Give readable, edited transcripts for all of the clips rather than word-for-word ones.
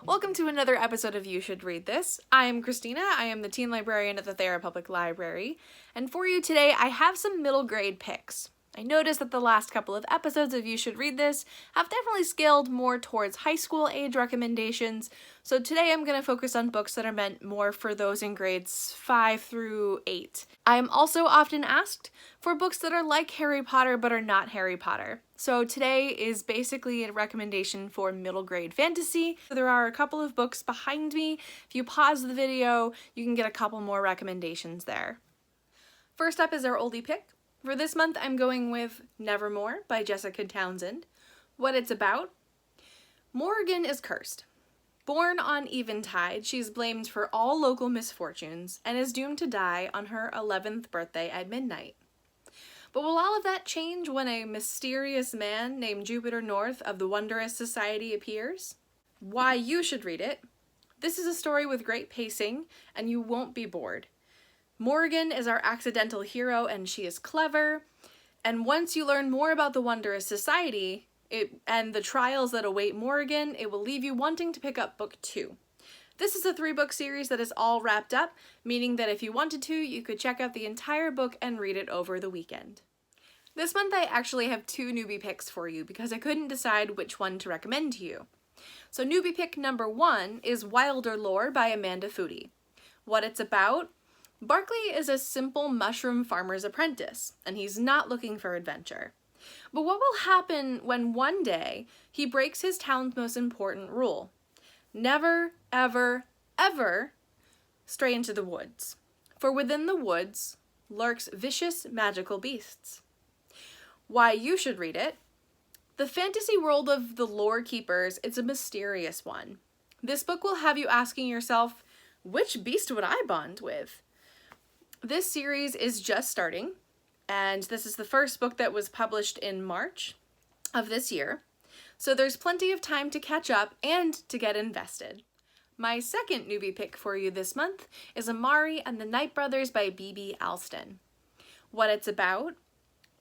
Welcome to another episode of You Should Read This. I am Christina. I am the teen librarian at the Thayer Public Library, and for you today I have some middle grade picks. I noticed that the last couple of episodes of You Should Read This have definitely scaled more towards high school age recommendations, so today I'm going to focus on books that are meant more for those in grades 5 through 8. I am also often asked for books that are like Harry Potter but are not Harry Potter. So today is basically a recommendation for middle grade fantasy. There are a couple of books behind me. If you pause the video, you can get a couple more recommendations there. First up is our oldie pick. For this month, I'm going with Nevermore by Jessica Townsend. What it's about? Morrigan is cursed. Born on eventide, she's blamed for all local misfortunes and is doomed to die on her 11th birthday at midnight. But will all of that change when a mysterious man named Jupiter North of the Wondrous Society appears? Why you should read it. This is a story with great pacing, and you won't be bored. Morrigan is our accidental hero, and she is clever, and once you learn more about the Wondrous Society and the trials that await Morrigan, it will leave you wanting to pick up book 2. This is a 3-book series that is all wrapped up, meaning that if you wanted to, you could check out the entire book and read it over the weekend. This month I actually have 2 newbie picks for you because I couldn't decide which one to recommend to you. So newbie pick number 1 is Wilder Lore by Amanda Foody. What it's about? Barkley is a simple mushroom farmer's apprentice, and he's not looking for adventure. But what will happen when one day he breaks his town's most important rule? Never, ever, ever stray into the woods, for within the woods lurks vicious magical beasts. Why you should read it? The fantasy world of the lore keepers is a mysterious one. This book will have you asking yourself, which beast would I bond with? This series is just starting, and this is the first book that was published in March of this year, so there's plenty of time to catch up and to get invested. My second newbie pick for you this month is Amari and the Night Brothers by B.B. Alston. What it's about?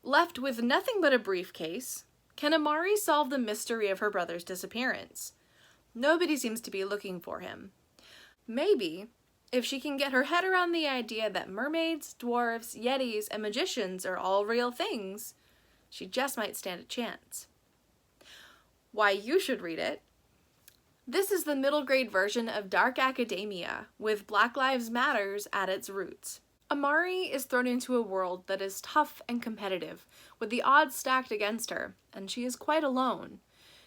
Left with nothing but a briefcase, can Amari solve the mystery of her brother's disappearance? Nobody seems to be looking for him. Maybe, if she can get her head around the idea that mermaids, dwarves, yetis, and magicians are all real things, she just might stand a chance. Why you should read it? This is the middle grade version of dark academia, with Black Lives Matters at its roots. Amari is thrown into a world that is tough and competitive, with the odds stacked against her, and she is quite alone.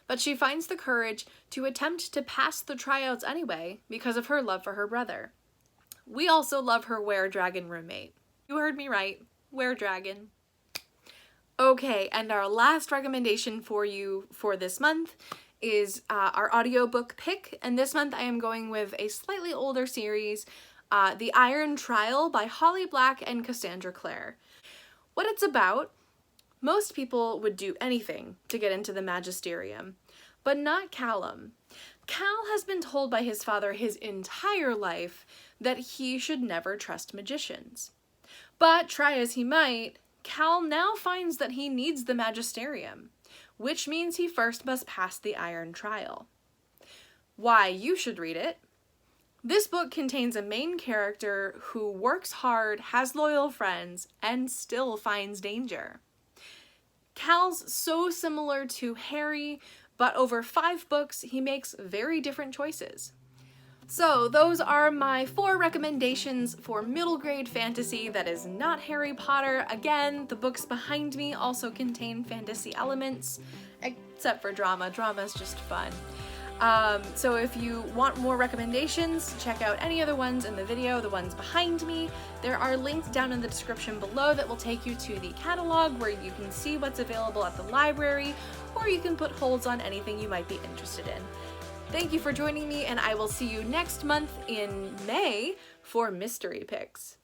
But she finds the courage to attempt to pass the tryouts anyway because of her love for her brother. We also love her were-dragon roommate. You heard me right, were-dragon. Okay, and our last recommendation for you for this month is our audiobook pick, and this month I am going with a slightly older series, The Iron Trial by Holly Black and Cassandra Clare. What it's about? Most people would do anything to get into the magisterium, but not Callum. Cal has been told by his father his entire life that he should never trust magicians. But try as he might, Cal now finds that he needs the magisterium, which means he first must pass the Iron Trial. Why you should read it? This book contains a main character who works hard, has loyal friends, and still finds danger. Cal's so similar to Harry, but over 5 books, he makes very different choices. So those are my 4 recommendations for middle grade fantasy that is not Harry Potter. Again, the books behind me also contain fantasy elements, except for drama. Drama is just fun. So if you want more recommendations, check out any other ones in the video, the ones behind me. There are links down in the description below that will take you to the catalog where you can see what's available at the library, or you can put holds on anything you might be interested in. Thank you for joining me, and I will see you next month in May for mystery picks.